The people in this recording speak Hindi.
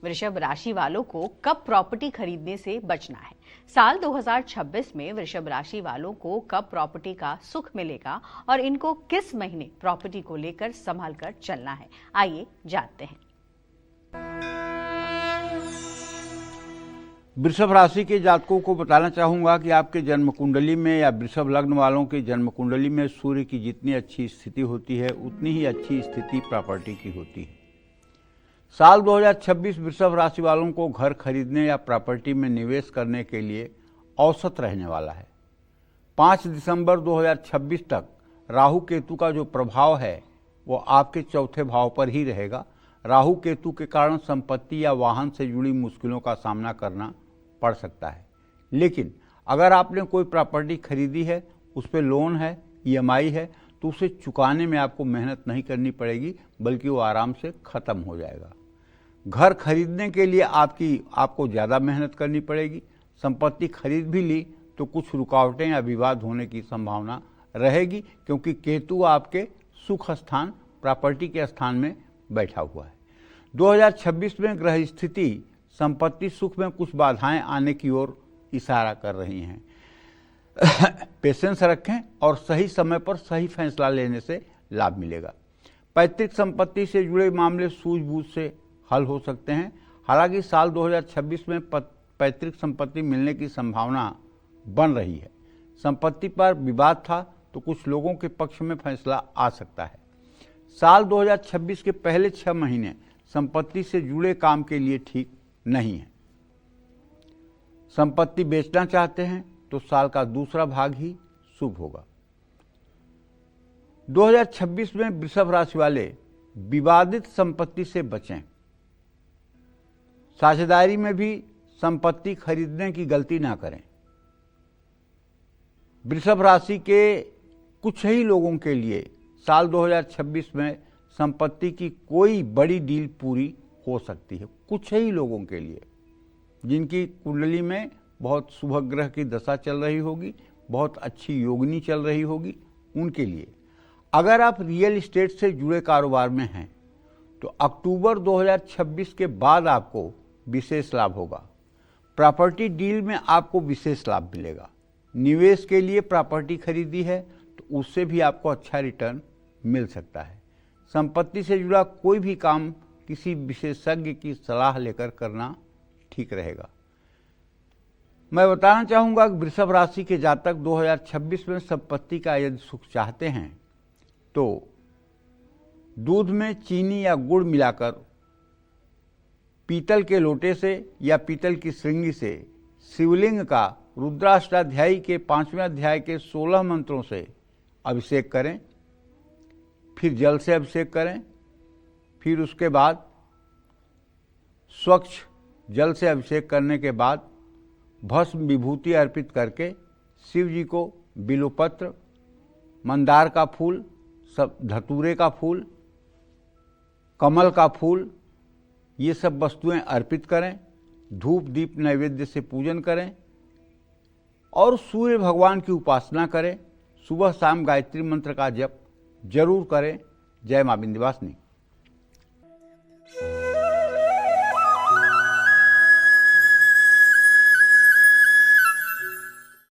वृषभ राशि वालों को कब प्रॉपर्टी खरीदने से बचना है। साल 2026 में वृषभ राशि वालों को कब प्रॉपर्टी का सुख मिलेगा और इनको किस महीने प्रॉपर्टी को लेकर संभाल कर चलना है, आइए जानते हैं। वृषभ राशि के जातकों को बताना चाहूंगा कि आपके जन्म कुंडली में या वृषभ लग्न वालों के जन्म कुंडली में सूर्य की जितनी अच्छी स्थिति होती है उतनी ही अच्छी स्थिति प्रॉपर्टी की होती है। साल 2026 वृषभ राशि वालों को घर खरीदने या प्रॉपर्टी में निवेश करने के लिए औसत रहने वाला है। 5 दिसंबर 2026 तक राहु केतु का जो प्रभाव है वो आपके चौथे भाव पर ही रहेगा। राहु केतु के कारण संपत्ति या वाहन से जुड़ी मुश्किलों का सामना करना पड़ सकता है। लेकिन अगर आपने कोई प्रॉपर्टी खरीदी है, उस पर लोन है, ईएमआई है, तो उसे चुकाने में आपको मेहनत नहीं करनी पड़ेगी, बल्कि वो आराम से ख़त्म हो जाएगा। घर खरीदने के लिए आपको ज़्यादा मेहनत करनी पड़ेगी। संपत्ति खरीद भी ली तो कुछ रुकावटें या विवाद होने की संभावना रहेगी, क्योंकि केतु आपके सुख स्थान प्रॉपर्टी के स्थान में बैठा हुआ है। 2026 में ग्रह स्थिति संपत्ति सुख में कुछ बाधाएं आने की ओर इशारा कर रही हैं। पेशेंस रखें और सही समय पर सही फैसला लेने से लाभ मिलेगा। पैतृक संपत्ति से जुड़े मामले सूझबूझ से हल हो सकते हैं। हालांकि साल 2026 में पैतृक संपत्ति मिलने की संभावना बन रही है। संपत्ति पर विवाद था तो कुछ लोगों के पक्ष में फैसला आ सकता है। साल 2026 के पहले 6 महीने संपत्ति से जुड़े काम के लिए ठीक नहीं है। संपत्ति बेचना चाहते हैं तो साल का दूसरा भाग ही शुभ होगा। 2026 में वृषभ राशि वाले विवादित संपत्ति से बचें। साझेदारी में भी संपत्ति खरीदने की गलती ना करें। वृषभ राशि के कुछ ही लोगों के लिए साल 2026 में संपत्ति की कोई बड़ी डील पूरी हो सकती है। कुछ ही लोगों के लिए जिनकी कुंडली में बहुत शुभ ग्रह की दशा चल रही होगी, बहुत अच्छी योगिनी चल रही होगी, उनके लिए। अगर आप रियल एस्टेट से जुड़े कारोबार में हैं तो अक्टूबर 2026 के बाद आपको विशेष लाभ होगा। प्रॉपर्टी डील में आपको विशेष लाभ मिलेगा। निवेश के लिए प्रॉपर्टी खरीदी है तो उससे भी आपको अच्छा रिटर्न मिल सकता है। संपत्ति से जुड़ा कोई भी काम किसी विशेषज्ञ की सलाह लेकर करना ठीक रहेगा। मैं बताना चाहूँगा कि वृषभ राशि के जातक 2026 में संपत्ति का यदि सुख चाहते हैं तो दूध में चीनी या गुड़ मिलाकर पीतल के लोटे से या पीतल की श्रृंगी से शिवलिंग का रुद्राष्टाध्यायी के 5वें अध्याय के 16 मंत्रों से अभिषेक करें। फिर जल से अभिषेक करें। फिर उसके बाद स्वच्छ जल से अभिषेक करने के बाद भस्म विभूति अर्पित करके शिव जी को बिल्वपत्र, मंदार का फूल, धतूरे का फूल, कमल का फूल, ये सब वस्तुएं अर्पित करें। धूप दीप नैवेद्य से पूजन करें और सूर्य भगवान की उपासना करें। सुबह शाम गायत्री मंत्र का जप जरूर करें। जय मां विंध्यवासिनी।